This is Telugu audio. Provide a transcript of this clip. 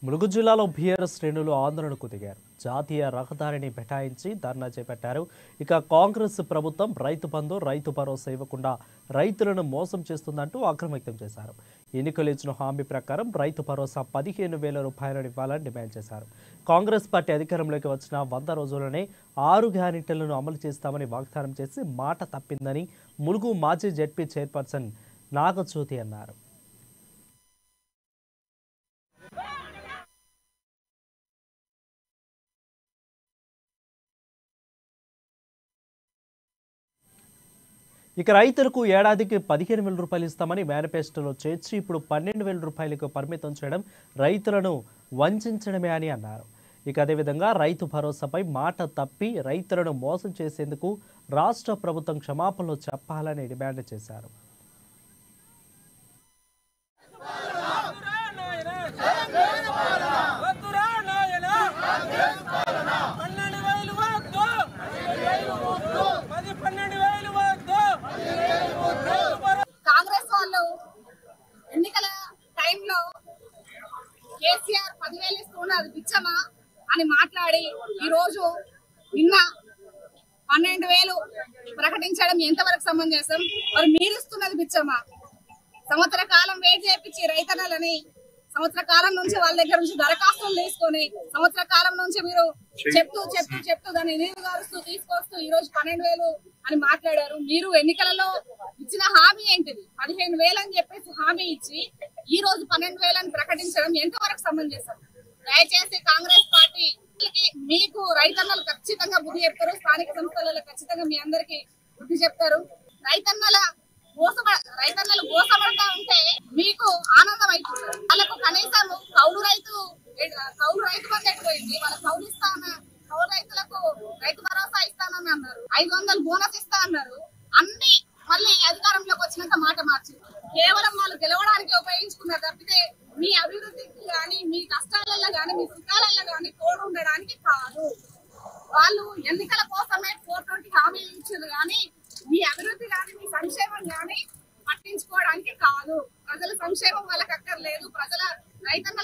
ములుగు జిల్లాలో బీఆర్ఎస్ శ్రేణులు ఆందోళనకు దిగారు. జాతీయ రహదారిని బెటాయించి ధర్నా చేపట్టారు. ఇక కాంగ్రెస్ ప్రభుత్వం రైతు బంధు, రైతు భరోసా ఇవ్వకుండా రైతులను మోసం చేస్తుందంటూ ఆగ్రహం వ్యక్తం చేశారు. ఎన్నికలు ఇచ్చిన హామీ ప్రకారం రైతు భరోసా 15,000 రూపాయలను ఇవ్వాలని డిమాండ్ చేశారు. కాంగ్రెస్ పార్టీ అధికారంలోకి వచ్చిన 100 రోజుల్లోనే 6 గ్యారెంటీలను అమలు చేస్తామని వాగ్దానం చేసి మాట తప్పిందని ములుగు మాజీ జెడ్పీ చైర్పర్సన్ నాగజ్యోతి అన్నారు. ఇక రైతులకు ఏడాదికి 15,000 రూపాయలు ఇస్తామని మేనిఫెస్టోలో చేర్చి ఇప్పుడు 12,000 రూపాయలకు పరిమితం చేయడం రైతులను వంచడమే అని అన్నారు. ఇక అదేవిధంగా రైతు భరోసాపై మాట తప్పి రైతులను మోసం చేసేందుకు రాష్ట్ర ప్రభుత్వం క్షమాపణలు చెప్పాలని డిమాండ్ చేశారు. ఎన్నికల టైంలో కేసీఆర్ 10,000 ఇస్తున్నారు బిచ్చమా అని మాట్లాడి ఈరోజు నిన్న 12,000 ప్రకటించడం ఎంతవరకు సమంజసం? మరి మీరు ఇస్తున్నది బిచ్చమా? సంవత్సర కాలం వెయిట్ చేయించి రైతన్నలని సంవత్సర కాలం నుంచి వాళ్ళ దగ్గర నుంచి దరఖాస్తులు తీసుకొని సంవత్సర కాలం నుంచి మీరు చెప్తూ దాన్ని నీరుగారుస్తూ తీసుకొస్తూ ఈ రోజు 12,000 అని మాట్లాడారు. మీరు ఎన్నికలలో ఇచ్చిన హామీ ఏంటిది? 15,000 అని చెప్పేసి హామీ ఇచ్చి ఈ రోజు 12,000 అని ప్రకటించడం ఎంతవరకు సమంజసం? దయచేసి కాంగ్రెస్ పార్టీ మీకు రైతన్నలు ఖచ్చితంగా బుద్ధి చెప్తారు. స్థానిక సంస్థలలో ఖచ్చితంగా మీ అందరికి బుద్ధి చెప్తారు. రైతన్నలు మోసపడతా ఉంటే మీకు ఆనందం అవుతుంది. వాళ్ళకు కనీసం కౌలు రైతు బంధు ఎట్టిపోయింది. వాళ్ళ కౌలు కౌలు రైతులకు రైతు భరోసా ఇస్తానని అన్నారు. 500 బోనస్ ఇస్తా అన్నారు. అన్ని మళ్ళీ అధికారంలోకి వచ్చినాక మాట మార్చింది. కేవలం వాళ్ళు గెలవడానికి ఉపయోగించుకున్నారు తప్పితే మీ అభివృద్ధికి కానీ మీ కష్టాలలో కానీ మీ సుఖాలలో కానీ తోడు ఉండడానికి కాదు. వాళ్ళు ఎన్నికల కోసమే 420 హామీలు ఇచ్చారు కానీ మీ అభివృద్ధి కానీ మీ సంక్షేమం కానీ పట్టించుకోవడానికి కాదు. ప్రజల సంక్షేమం వాళ్ళకి అక్కర్లేదు. ప్రజల రైతన్న